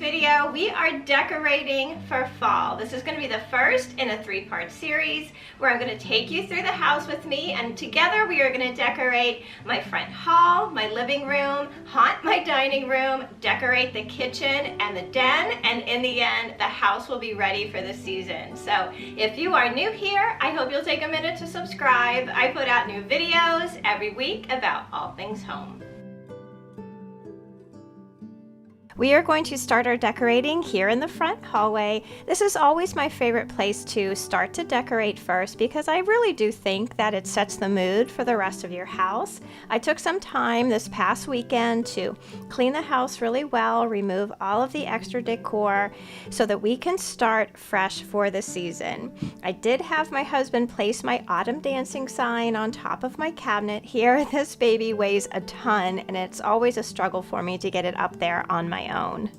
video, we are decorating for fall. This is going to be the first in a 3-part series where I'm going to take you through the house with me, and together we are going to decorate my front hall, my living room, haunt my dining room, decorate the kitchen and the den, and in the end, the house will be ready for the season. So if you are new here, I hope you'll take a minute to subscribe. I put out new videos every week about all things home. We are going to start our decorating here in the front hallway. This is always my favorite place to start to decorate first because I really do think that it sets the mood for the rest of your house. I took some time this past weekend to clean the house really well, remove all of the extra decor so that we can start fresh for the season. I did have my husband place my autumn dancing sign on top of my cabinet here. This baby weighs a ton and it's always a struggle for me to get it up there on my own.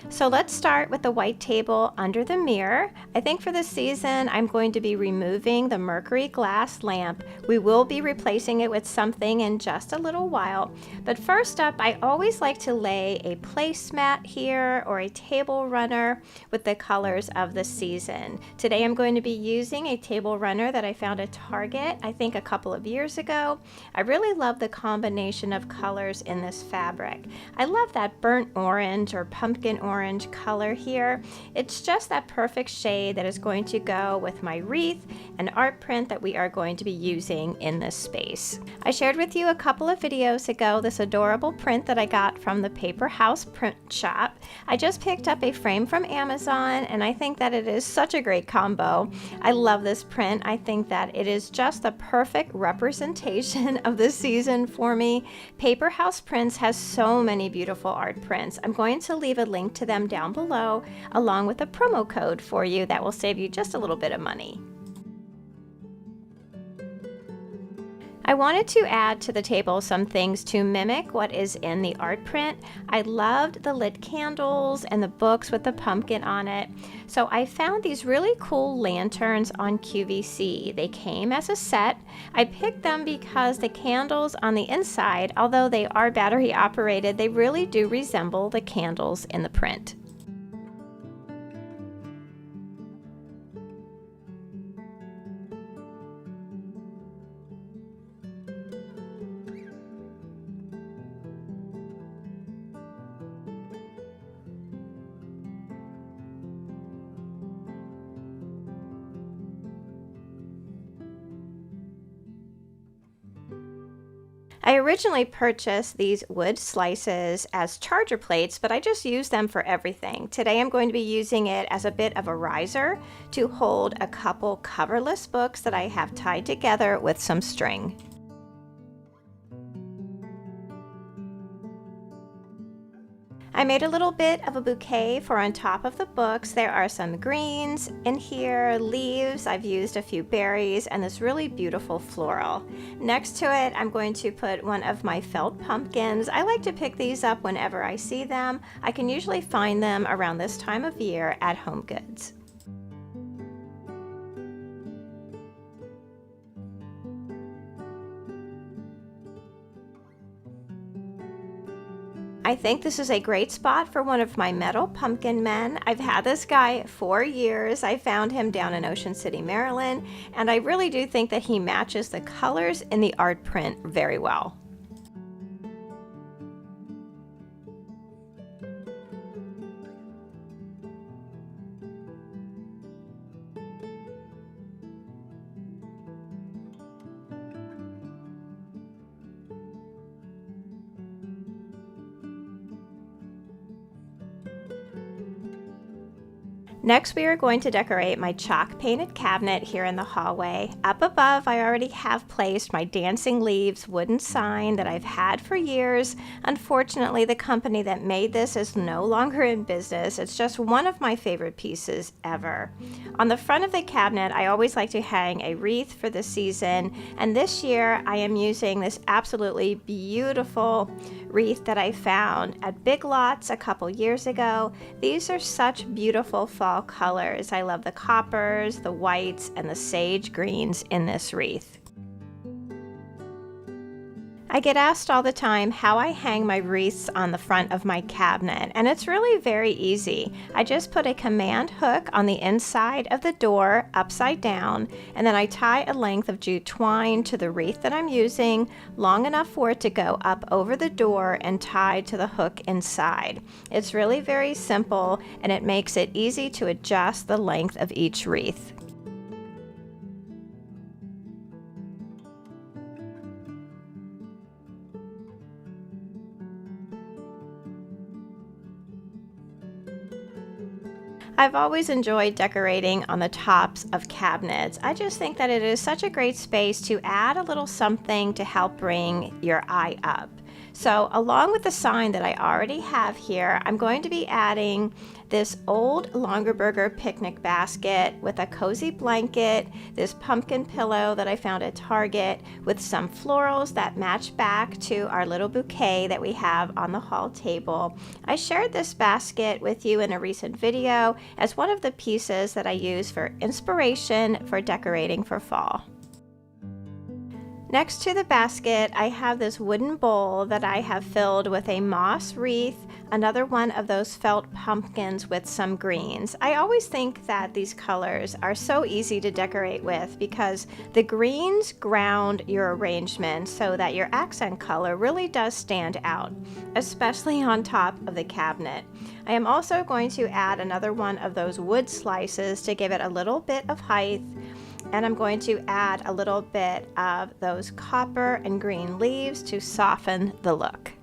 So let's start with the white table under the mirror. I think for this season I'm going to be removing the mercury glass lamp. We will be replacing it with something in just a little while. But first up, I always like to lay a placemat here or a table runner with the colors of the season. Today I'm going to be using a table runner that I found at Target, I think a couple of years ago. I really love the combination of colors in this fabric. I love that burnt orange or pumpkin orange color here. It's just that perfect shade that is going to go with my wreath and art print that we are going to be using in this space. I shared with you a couple of videos ago this adorable print that I got from the Paper House print shop. I just picked up a frame from Amazon and I think that it is such a great combo. I love this print. I think that it is just the perfect representation of the season for me. Paper House Prints has so many beautiful art prints. I'm going to leave a link to them down below along with a promo code for you that will save you just a little bit of money. I wanted to add to the table some things to mimic what is in the art print. I loved the lit candles and the books with the pumpkin on it. So I found these really cool lanterns on QVC. They came as a set. I picked them because the candles on the inside, although they are battery operated, they really do resemble the candles in the print. I originally purchased these wood slices as charger plates, but I just use them for everything. Today I'm going to be using it as a bit of a riser to hold a couple coverless books that I have tied together with some string. I made a little bit of a bouquet for on top of the books. There are some greens in here, leaves, I've used a few berries, and this really beautiful floral. Next to it, I'm going to put one of my felt pumpkins. I like to pick these up whenever I see them. I can usually find them around this time of year at HomeGoods. I think this is a great spot for one of my metal pumpkin men. I've had this guy for years. I found him down in Ocean City, Maryland, and I really do think that he matches the colors in the art print very well. Next, we are going to decorate my chalk painted cabinet here in the hallway. Up above, I already have placed my Dancing Leaves wooden sign that I've had for years. Unfortunately, the company that made this is no longer in business. It's just one of my favorite pieces ever. On the front of the cabinet, I always like to hang a wreath for the season, and this year I am using this absolutely beautiful wreath that I found at Big Lots a couple years ago. These are such beautiful fall colors. I love the coppers, the whites, and the sage greens in this wreath. I get asked all the time how I hang my wreaths on the front of my cabinet, and it's really very easy. I just put a command hook on the inside of the door upside down, and then I tie a length of jute twine to the wreath that I'm using, long enough for it to go up over the door and tied to the hook inside. It's really very simple, and it makes it easy to adjust the length of each wreath. I've always enjoyed decorating on the tops of cabinets. I just think that it is such a great space to add a little something to help bring your eye up. So along with the sign that I already have here, I'm going to be adding this old Longaberger picnic basket with a cozy blanket, this pumpkin pillow that I found at Target with some florals that match back to our little bouquet that we have on the hall table. I shared this basket with you in a recent video as one of the pieces that I use for inspiration for decorating for fall. Next to the basket, I have this wooden bowl that I have filled with a moss wreath, another one of those felt pumpkins with some greens. I always think that these colors are so easy to decorate with because the greens ground your arrangement so that your accent color really does stand out, especially on top of the cabinet. I am also going to add another one of those wood slices to give it a little bit of height. And I'm going to add a little bit of those copper and green leaves to soften the look.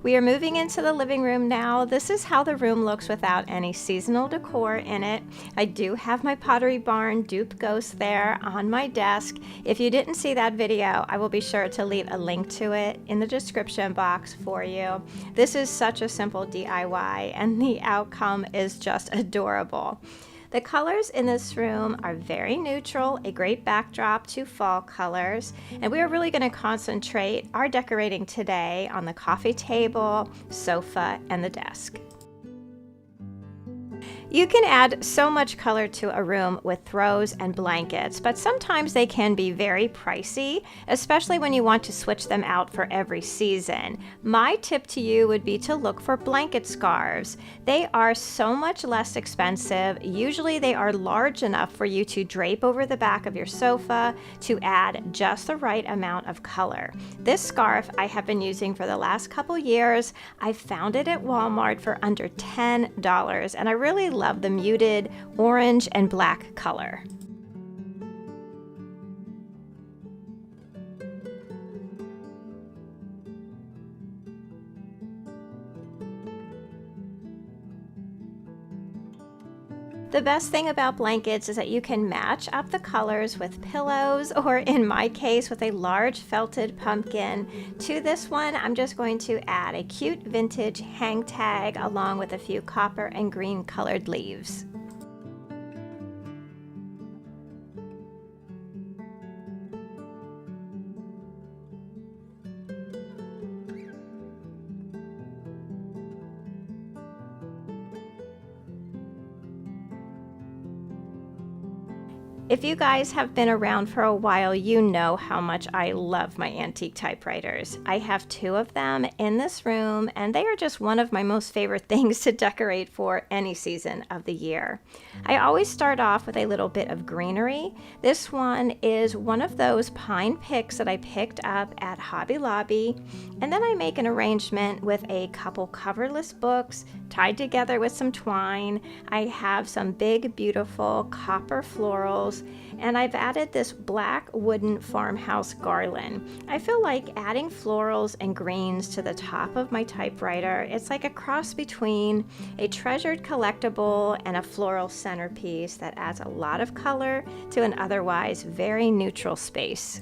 We are moving into the living room now. This is how the room looks without any seasonal decor in it. I do have my Pottery Barn dupe ghost there on my desk. If you didn't see that video, I will be sure to leave a link to it in the description box for you. This is such a simple DIY and the outcome is just adorable. The colors in this room are very neutral, a great backdrop to fall colors, and we are really going to concentrate our decorating today on the coffee table, sofa, and the desk. You can add so much color to a room with throws and blankets, but sometimes they can be very pricey, especially when you want to switch them out for every season. My tip to you would be to look for blanket scarves. They are so much less expensive. Usually they are large enough for you to drape over the back of your sofa to add just the right amount of color. This scarf I have been using for the last couple years. I found it at Walmart for under $10, and I really love the muted orange and black color. The best thing about blankets is that you can match up the colors with pillows, or in my case with a large felted pumpkin. To this one, I'm just going to add a cute vintage hang tag along with a few copper and green colored leaves. If you guys have been around for a while, you know how much I love my antique typewriters. I have 2 of them in this room, and they are just one of my most favorite things to decorate for any season of the year. I always start off with a little bit of greenery. This one is one of those pine picks that I picked up at Hobby Lobby, and then I make an arrangement with a couple coverless books tied together with some twine. I have some big, beautiful copper florals, and I've added this black wooden farmhouse garland. I feel like adding florals and greens to the top of my typewriter, it's like a cross between a treasured collectible and a floral centerpiece that adds a lot of color to an otherwise very neutral space.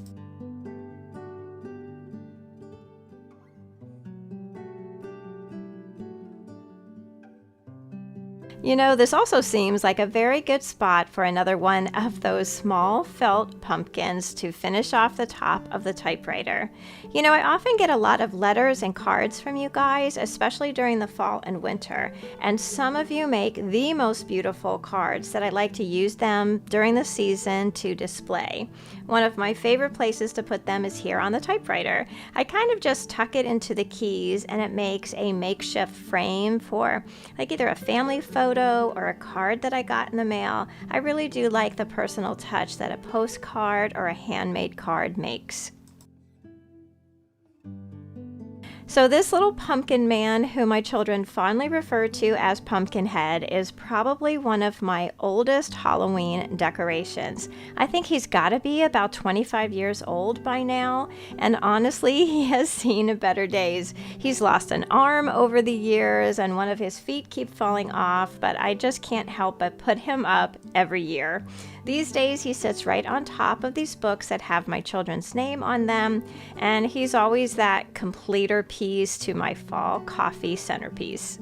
You know, this also seems like a very good spot for another one of those small felt pumpkins to finish off the top of the typewriter. You know, I often get a lot of letters and cards from you guys, especially during the fall and winter, and some of you make the most beautiful cards that I like to use them during the season to display. One of my favorite places to put them is here on the typewriter. I kind of just tuck it into the keys and it makes a makeshift frame for like either a family photo or a card that I got in the mail. I really do like the personal touch that a postcard or a handmade card makes. So this little pumpkin man, who my children fondly refer to as Pumpkinhead, is probably one of my oldest Halloween decorations. I think he's got to be about 25 years old by now, and honestly, he has seen better days. He's lost an arm over the years, and one of his feet keep falling off, but I just can't help but put him up every year. These days, he sits right on top of these books that have my children's name on them, and he's always that completer piece to my fall coffee centerpiece.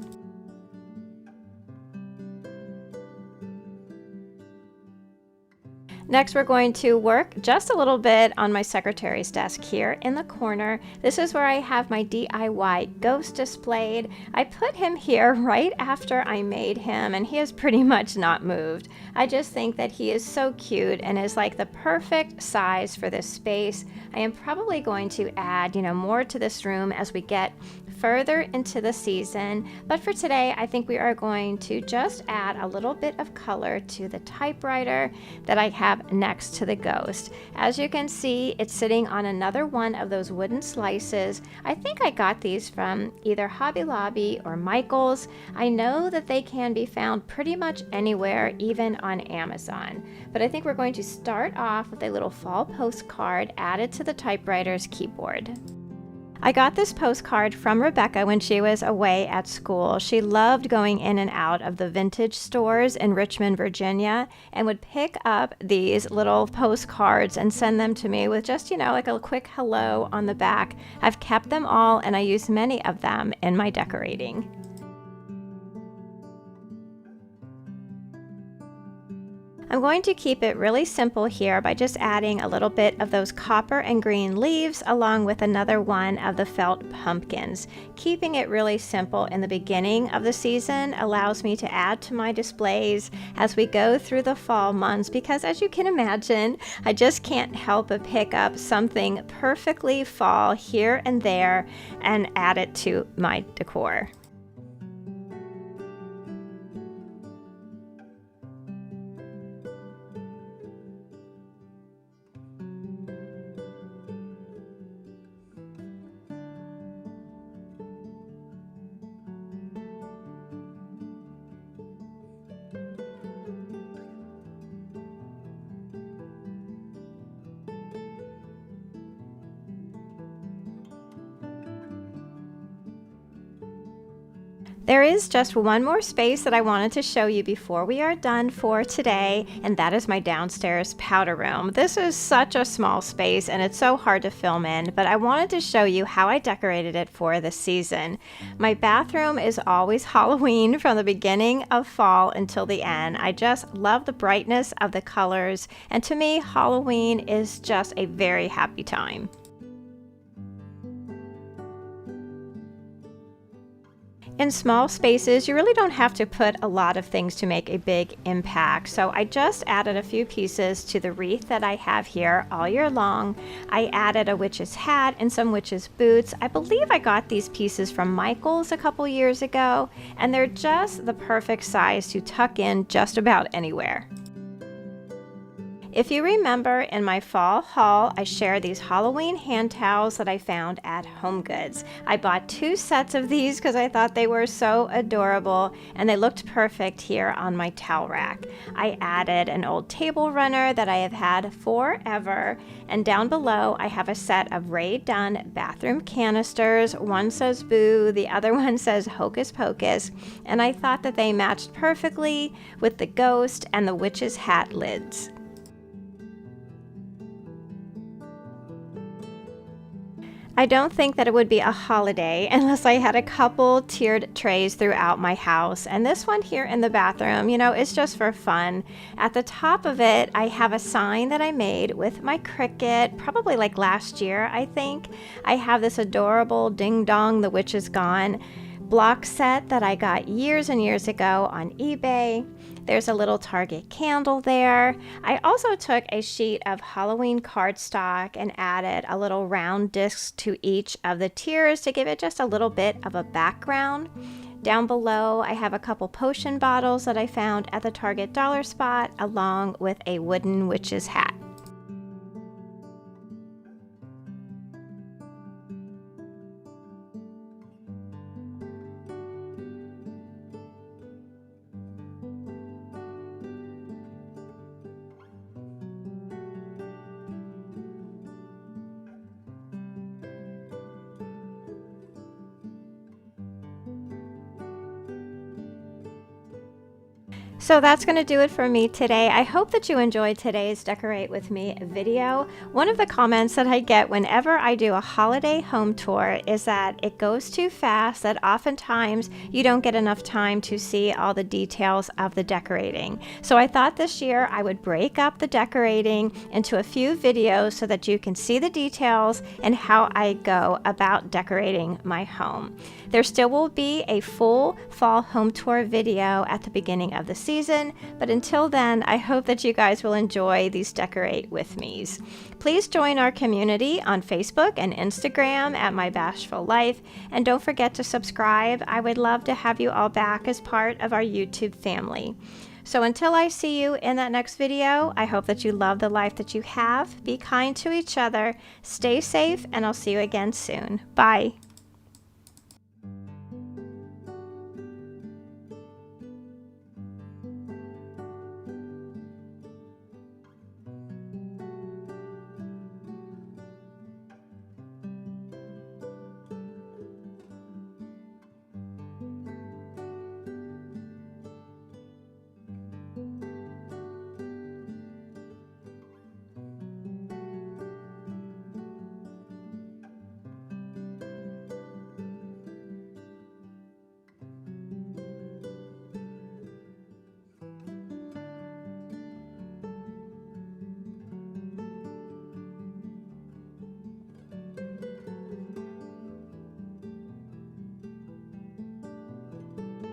Next, we're going to work just a little bit on my secretary's desk here in the corner. This is where I have my DIY ghost displayed. I put him here right after I made him, and he is pretty much not moved. I just think that he is so cute and is like the perfect size for this space. I am probably going to add, more to this room as we get further into the season, but for today I think we are going to just add a little bit of color to the typewriter that I have next to the ghost. As you can see, it's sitting on another one of those wooden slices. I think I got these from either Hobby Lobby or Michael's. I know that they can be found pretty much anywhere, even on Amazon, but I think we're going to start off with a little fall postcard added to the typewriter's keyboard. I got this postcard from Rebecca when she was away at school. She loved going in and out of the vintage stores in Richmond, Virginia, and would pick up these little postcards and send them to me with just, like a quick hello on the back. I've kept them all, and I use many of them in my decorating. I'm going to keep it really simple here by just adding a little bit of those copper and green leaves along with another one of the felt pumpkins. Keeping it really simple in the beginning of the season allows me to add to my displays as we go through the fall months, because as you can imagine, I just can't help but pick up something perfectly fall here and there and add it to my decor. There is just one more space that I wanted to show you before we are done for today, and that is my downstairs powder room. This is such a small space and it's so hard to film in, but I wanted to show you how I decorated it for the season. My bathroom is always Halloween from the beginning of fall until the end. I just love the brightness of the colors, and to me, Halloween is just a very happy time. In small spaces, you really don't have to put a lot of things to make a big impact. So I just added a few pieces to the wreath that I have here all year long. I added a witch's hat and some witch's boots. I believe I got these pieces from Michael's a couple years ago, and they're just the perfect size to tuck in just about anywhere. If you remember, in my fall haul, I shared these Halloween hand towels that I found at HomeGoods. I bought 2 sets of these because I thought they were so adorable, and they looked perfect here on my towel rack. I added an old table runner that I have had forever, and down below I have a set of Rae Dunn bathroom canisters. One says boo, the other one says hocus pocus, and I thought that they matched perfectly with the ghost and the witch's hat lids. I don't think that it would be a holiday unless I had a couple tiered trays throughout my house. And this one here in the bathroom, you know, it's just for fun. At the top of it, I have a sign that I made with my Cricut, probably like last year, I think. I have this adorable Ding Dong, the Witch is Gone block set that I got years and years ago on eBay. There's a little Target candle there. I also took a sheet of Halloween cardstock and added a little round disc to each of the tiers to give it just a little bit of a background. Down below, I have a couple potion bottles that I found at the Target dollar spot, along with a wooden witch's hat. So that's going to do it for me today. I hope that you enjoyed today's Decorate With Me video. One of the comments that I get whenever I do a holiday home tour is that it goes too fast, that oftentimes you don't get enough time to see all the details of the decorating. So I thought this year I would break up the decorating into a few videos so that you can see the details and how I go about decorating my home. There still will be a full fall home tour video at the beginning of the season, but until then, I hope that you guys will enjoy these Decorate With Me's. Please join our community on Facebook and Instagram at My Bashful Life, and don't forget to subscribe. I would love to have you all back as part of our YouTube family. So until I see you in that next video, I hope that you love the life that you have, be kind to each other, stay safe, and I'll see you again soon. Bye.